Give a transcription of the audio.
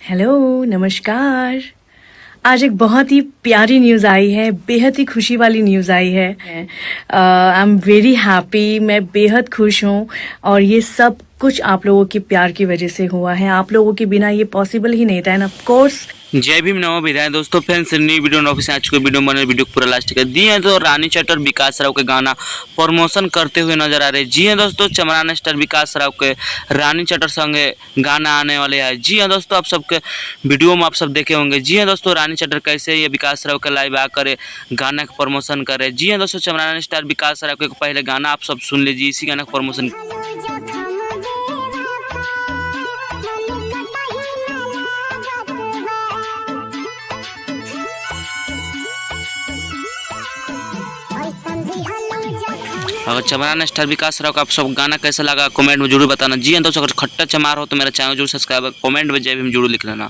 Hello, नमस्कार। आज एक बहुत ही प्यारी न्यूज़ आई है, बेहद ही खुशी वाली न्यूज़ आई है। आई एम वेरी हैप्पी, मैं बेहद खुश हूँ और ये सब कुछ आप लोगों के प्यार की वजह से हुआ है। आप लोगों के बिना ये पॉसिबल ही नहीं था एंड ऑफ कोर्स। जय भीम नमो विधाय दोस्तों, फ्रेंड्स न्यू वीडियो ऑफिस आज को वीडियो बने वीडियो पूरा लास्ट कर दिए हैं। तो रानी चटर विकास राव के गाना प्रमोशन करते हुए नजर आ रहे हैं। जी हां दोस्तों, चमरान स्टार विकास राव के रानी चटर संगे गाना आने वाले हैं। जी हां दोस्तों, आप सबके वीडियो में आप सब देखे होंगे। जी हां दोस्तों, रानी चटर कैसे ये विकास राव के लाइव आकर गाना का प्रमोशन करे। जी हां दोस्तों, चमरान स्टार विकास राव के पहले गाना आप सब सुन लीजिए, इसी गाना का प्रमोशन। अगर चमरान स्टार विकास राव का आप सब गाना कैसा लगा कमेंट में जरूर बताना। जी हां दोस्तों, अगर खट्टा चमार हो तो मेरा चैनल जरूर सब्सक्राइब कमेंट में जय भीम जरूर लिख लेना।